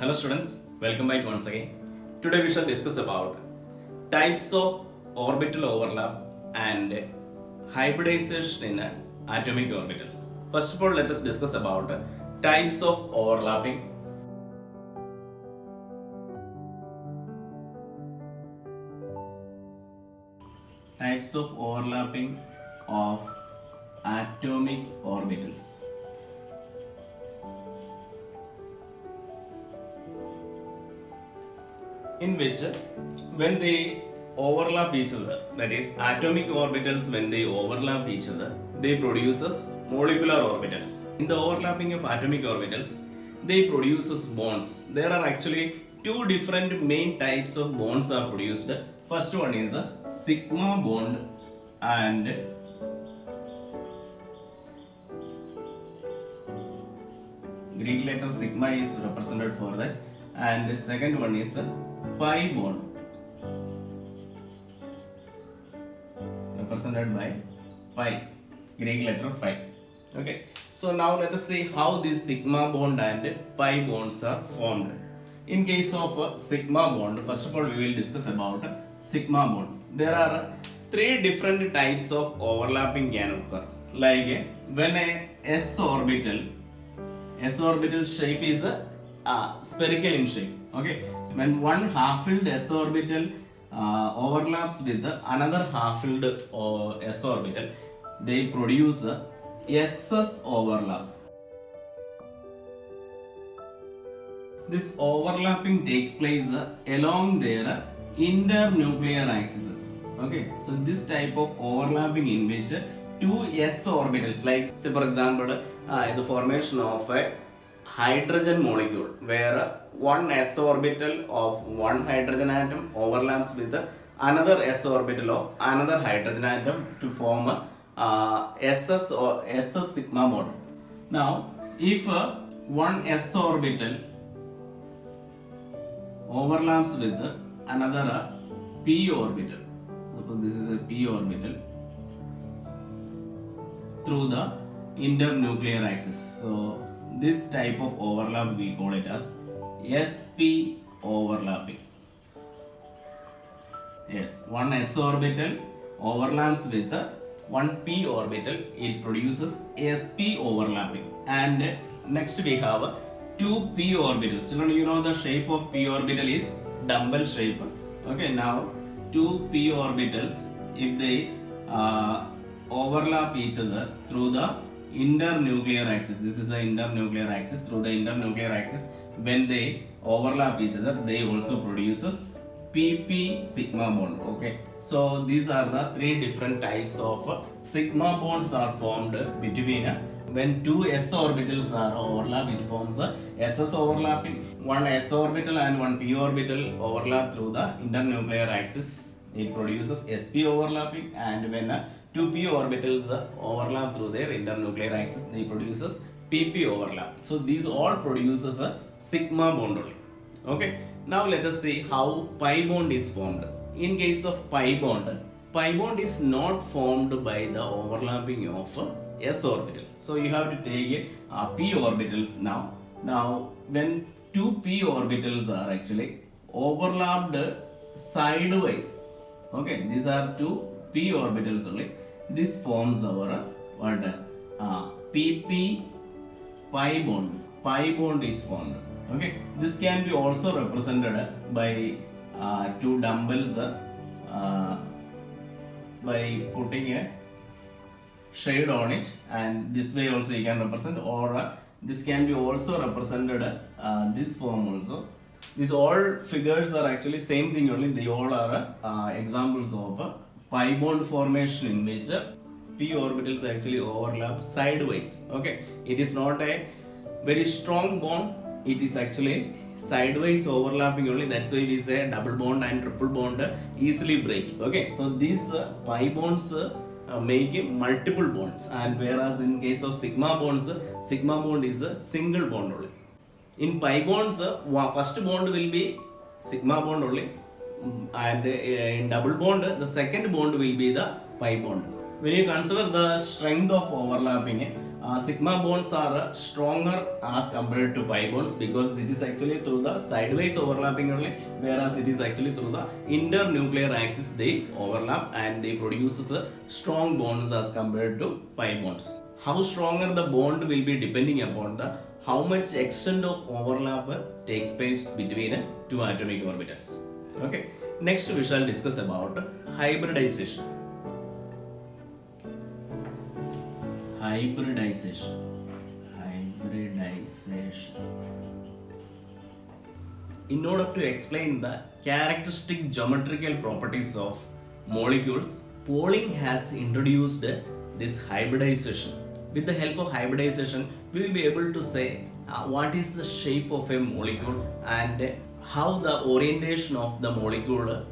Hello students, welcome back once again. Today we shall discuss about types of orbital overlap and hybridization in atomic orbitals. First of all, let us discuss about types of overlapping. Types of overlapping of atomic orbitals. In which when they overlap each other, that is atomic orbitals, when they overlap each other, they produces molecular orbitals. In the overlapping of atomic orbitals, they produces bonds. There are actually two different main types of bonds are produced. First one is a sigma bond and Greek letter sigma is represented for that, and the second one is a pi bond represented by pi, Greek letter pi. Okay, so now let us see how these sigma bond and pi bonds are formed. In case of a sigma bond, first of all we will discuss about sigma bond. There are three different types of overlapping can occur. Like when a s orbital shape is spherical in shape. Okay, so when one half-filled s orbital overlaps with another half-filled s orbital, they produce a SS overlap. This overlapping takes place along their internuclear axes. Okay, so this type of overlapping in which two s orbitals, like say for example the formation of a hydrogen molecule where one s orbital of one hydrogen atom overlaps with another s orbital of another hydrogen atom to form a SS or SS sigma bond. Now, if one s orbital overlaps with another p orbital, suppose this is a p orbital, through the internuclear axis. So this type of overlap we call it as sp overlapping. Yes, one s orbital overlaps with one p orbital, it produces sp overlapping. And next we have two p orbitals. Children, you know the shape of p orbital is dumbbell shape. Okay, now two p orbitals, if they overlap each other through the internuclear axis, this is the internuclear axis, through the internuclear axis, when they overlap each other, they also produces pp sigma bond. Okay, so these are the three different types of sigma bonds are formed between when two s orbitals are overlap, it forms a ss overlapping. One s orbital and one p orbital overlap through the internuclear axis, it produces sp overlapping. And when two p orbitals overlap through their internuclear axis, they produces pp overlap. So these all produces a sigma bond only. Okay, now let us see how pi bond is formed. In case of pi bond is not formed by the overlapping of s orbital. So you have to take p orbitals now. Now when two p orbitals are actually overlapped sideways, okay, these are two p orbitals only, this forms our what pp pi bond. Pi bond is formed. Okay, this can be also represented by two dumbbells by putting a shade on it, and this way also you can represent, or this can be also represented this form also. These all figures are actually same thing only, they all are examples of pi bond formation in which p orbitals actually overlap sideways. Okay, it is not a very strong bond, it is actually sideways overlapping only. That's why we say double bond and triple bond easily break. Okay, so these pi bonds make multiple bonds, and whereas in case of sigma bonds, sigma bond is a single bond only. In pi bonds, first bond will be sigma bond only, and in double bond the second bond will be the pi bond. When you consider the strength of overlapping, sigma bonds are stronger as compared to pi bonds because this is actually through the sideways overlapping only, whereas it is actually through the internuclear axis they overlap and they produces strong bonds as compared to pi bonds. How stronger the bond will be depending upon the how much extent of overlap takes place between two atomic orbitals. Okay, next we shall discuss about hybridization. Hybridization. In order to explain the characteristic geometrical properties of molecules, Pauling has introduced this hybridization. With the help of hybridization, we will be able to say what is the shape of a molecule and how the orientation of the molecule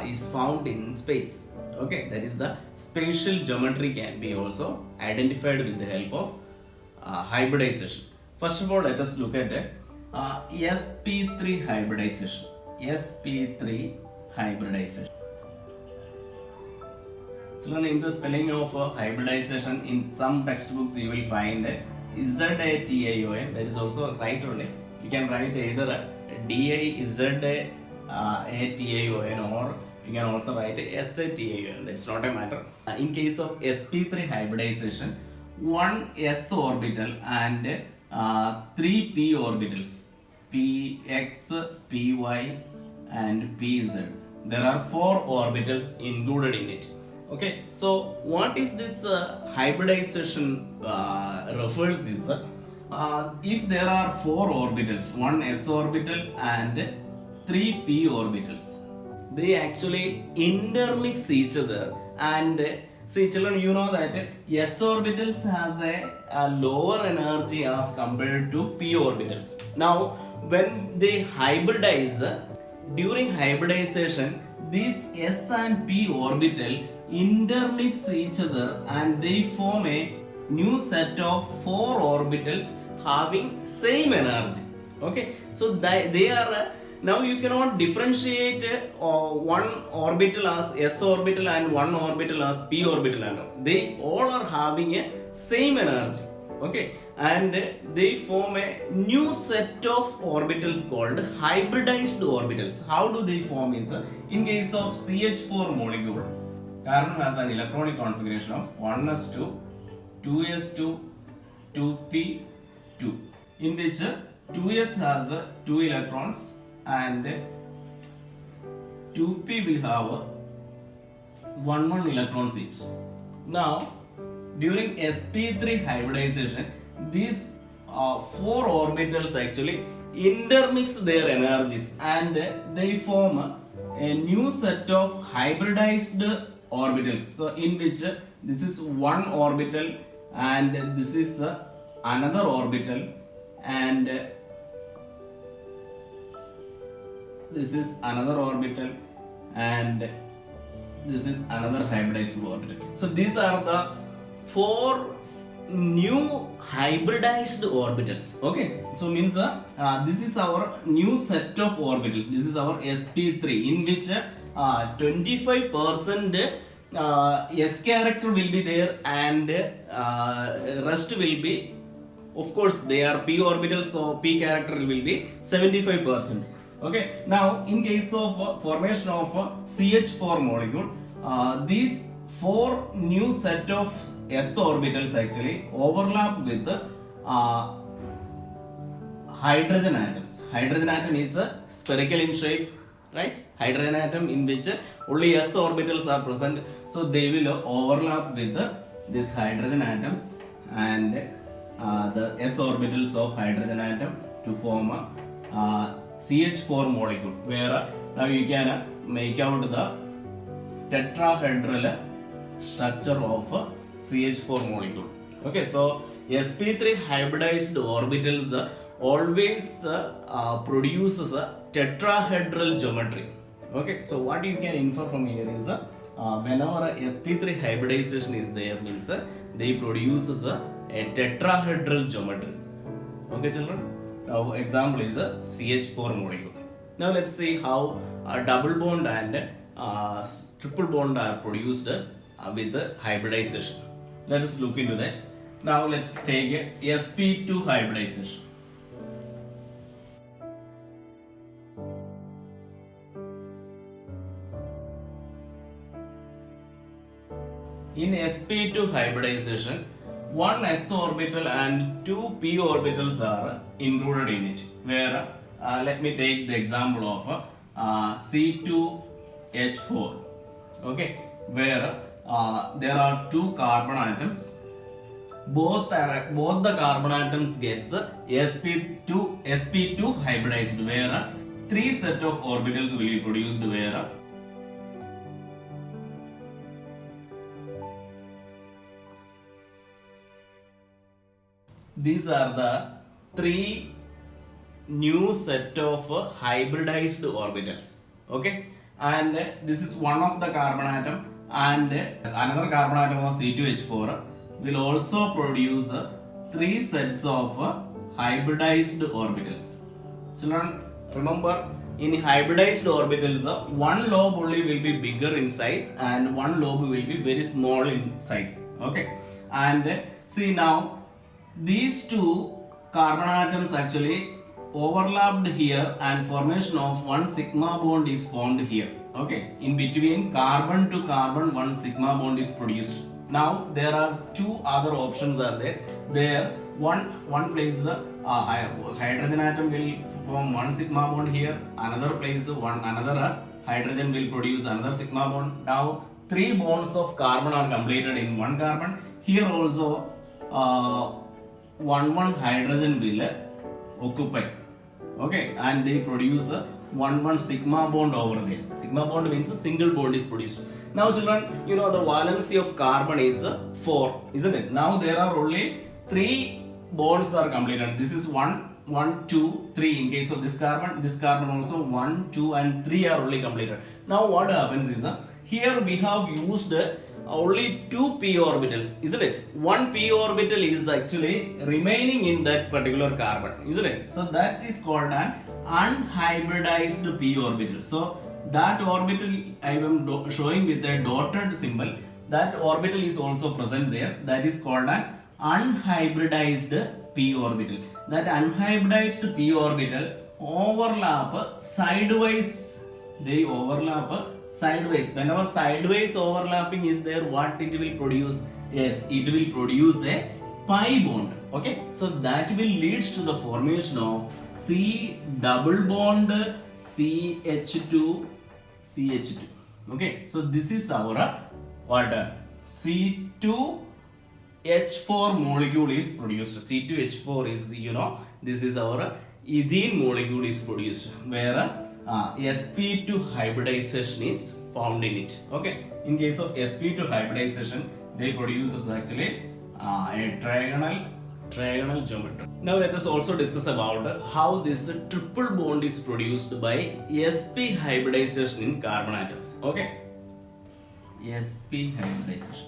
is found in space. Okay, that is the spatial geometry can be also identified with the help of hybridization. First of all, let us look at sp3 hybridization. sp3 hybridization. So in the spelling of hybridization, in some textbooks you will find ZATION. That is also right only. You can write either DIZATION or you can also write SATION. That's not a matter. In case of sp3 hybridization, one s orbital and 3 p orbitals, px, py and pz. There are 4 orbitals included in it. Okay, so what is this hybridization refers is if there are 4 orbitals, one s orbital and 3 p orbitals, they actually intermix each other. And see children, you know that s orbitals has a lower energy as compared to p orbitals. Now when they hybridize, during hybridization these s and p orbital intermix each other and they form a new set of 4 orbitals having same energy. Okay, so they are now you cannot differentiate one orbital as s orbital and one orbital as p orbital. They all are having a same energy. Okay, and they form a new set of orbitals called hybridized orbitals. How do they form is in case of CH4 molecule, carbon has an electronic configuration of 1s2, 2s2, 2p2, in which 2s has 2 electrons and 2p will have 1 electrons each. Now during sp3 hybridization, these 4 orbitals actually intermix their energies and they form a new set of hybridized orbitals. So in which this is one orbital and this is another orbital and this is another orbital and this is another hybridized orbital. So these are the 4 new hybridized orbitals. Okay, so means this is our new set of orbitals. This is our sp3 in which 25% s character will be there and rest will be, of course they are p orbitals, so p character will be 75%. Okay, now in case of formation of CH4 molecule, these 4 new set of s orbitals actually overlap with hydrogen atoms. Hydrogen atom is spherical in shape, right? Hydrogen atom in which only s orbitals are present, so they will overlap with these hydrogen atoms and the s orbitals of hydrogen atom to form CH4 molecule, where now you can make out the tetrahedral structure of CH4 molecule. Okay, so sp3 hybridized orbitals always produces a tetrahedral geometry. Okay, so what you can infer from here is whenever sp3 hybridization is there, means they produces a tetrahedral geometry. Okay children, now example is a CH4 molecule. Now let's see how a double bond and triple bond are produced with the hybridization. Let us look into that. Now let's take sp2 hybridization. In sp2 hybridization, one s orbital and two p orbitals are included in it. Where let me take the example of C2H4. Okay, where there are two carbon atoms. Both the carbon atoms gets sp2 hybridized, where three set of orbitals will be produced, where these are the three new set of hybridized orbitals. Okay, and this is one of the carbon atom, and another carbon atom of C2H4 will also produce three sets of hybridized orbitals. Children, remember, in hybridized orbitals, one lobe only will be bigger in size and one lobe will be very small in size. Okay, and see now, these two carbon atoms actually overlapped here and formation of one sigma bond is formed here. Okay, in between carbon to carbon one sigma bond is produced. Now there are two other options are there. There one place hydrogen atom will form one sigma bond here. Another place another hydrogen will produce another sigma bond. Now three bonds of carbon are completed in one carbon. Here also one hydrogen will occupy. Okay, and they produce one sigma bond over there. Sigma bond means a single bond is produced. Now children, you know the valency of carbon is 4, isn't it? Now there are only 3 bonds are completed. This is 1, 2, 3 in case of this carbon also 1, 2 and 3 are only completed. Now what happens is, here we have used only 2 p orbitals, isn't it? One p orbital is actually remaining in that particular carbon, isn't it? So that is called an unhybridized p orbital. So that orbital I am showing with a dotted symbol. That orbital is also present there. That is called an unhybridized p orbital. That unhybridized p orbital overlap sideways. They overlap sideways. Whenever sideways overlapping is there, what it will produce? Yes, it will produce a pi bond. Okay, so that will leads to the formation of C double bond CH2. Okay, so this is our what C2H4 molecule is produced. C2H4 is, you know, this is our ethene molecule is produced, where sp2 hybridization is found in it. Okay, in case of sp2 hybridization, they produces actually a trigonal geometry. Now let us also discuss about how this triple bond is produced by sp hybridization in carbon atoms. Okay, sp hybridization.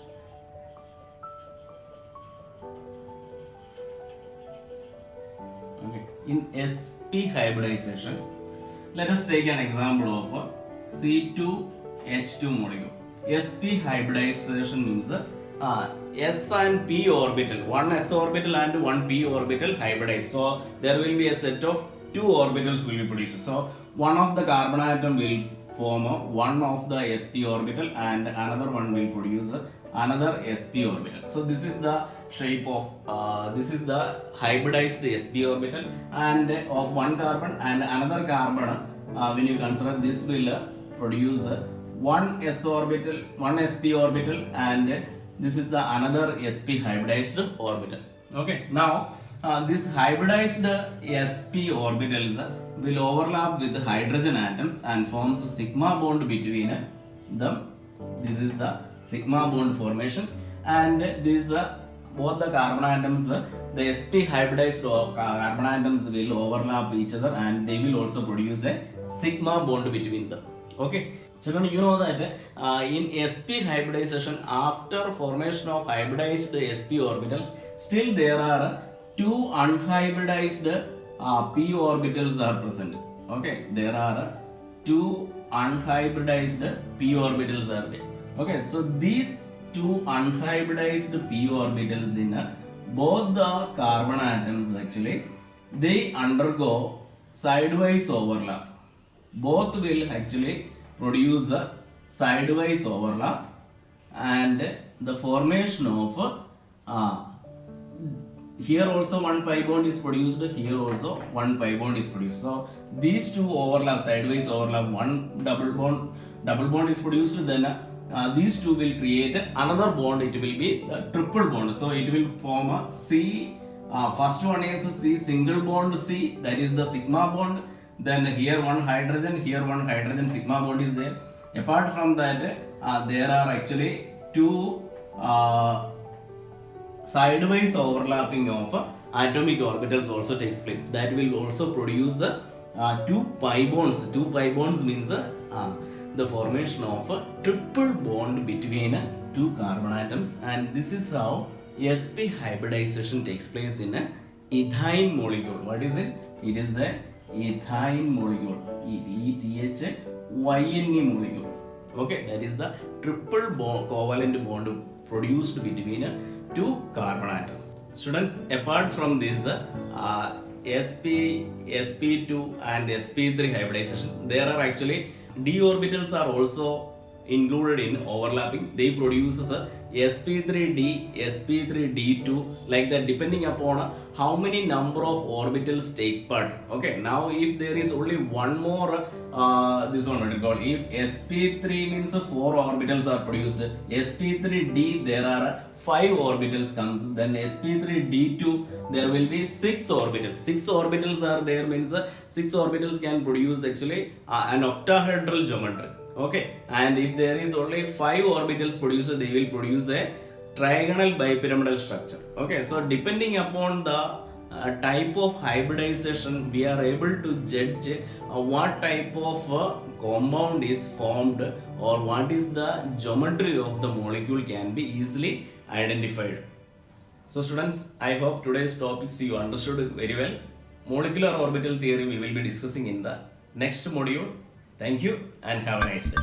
Okay, in sp hybridization, let us take an example of C2H2 molecule. sp hybridization means S and p orbital, one s orbital and one p orbital hybridized. So there will be a set of 2 orbitals will be produced. So one of the carbon atom will form one of the sp orbital and another one will produce another sp orbital. So this is the shape of this is the hybridized sp orbital and of one carbon, and another carbon when you consider this will produce one s orbital, one sp orbital, and this is the another sp hybridized orbital. Okay, now this hybridized sp orbitals will overlap with the hydrogen atoms and forms a sigma bond between them. This is the sigma bond formation, and this both the carbon atoms, the sp hybridized carbon atoms will overlap each other and they will also produce a sigma bond between them. Okay, children, you know that in sp hybridization, after formation of hybridized sp orbitals, still there are 2 unhybridized p orbitals are present. Okay, there are 2 unhybridized p orbitals are there. Okay, so these 2 unhybridized p orbitals in both the carbon atoms actually, they undergo sidewise overlap. Both will actually produce a sidewise overlap, and the formation of here also one pi bond is produced, here also one pi bond is produced. So these two overlap, sidewise overlap, one double bond is produced, then these two will create another bond, it will be the triple bond. So it will form a C, first one is C single bond C, that is the sigma bond. Then here one hydrogen, sigma bond is there. Apart from that, there are actually two sidewise overlapping of atomic orbitals also takes place. That will also produce two pi bonds. Two pi bonds means the formation of a triple bond between two carbon atoms, and this is how sp hybridization takes place in a ethyne molecule. What is it? It is the ethyne molecule, ETHYNE molecule. Okay, that is the triple bond, covalent bond produced between two carbon atoms. Students, apart from this sp2 and sp3 hybridization, there are actually d orbitals are also included in overlapping. They produces sp3d, sp3d2, like that, depending upon how many number of orbitals takes part. Okay, now if there is only one more this one what it called, if sp3 means 4 orbitals are produced, sp3d there are 5 orbitals comes, then sp3d2 there will be 6 orbitals. 6 orbitals are there means 6 orbitals can produce actually an octahedral geometry. Okay, and if there is only 5 orbitals produced, they will produce a trigonal bipyramidal structure. Okay, so depending upon the type of hybridization, we are able to judge what type of compound is formed, or what is the geometry of the molecule can be easily identified. So students, I hope today's topics you understood very well. Molecular orbital theory we will be discussing in the next module. Thank you and have a nice day.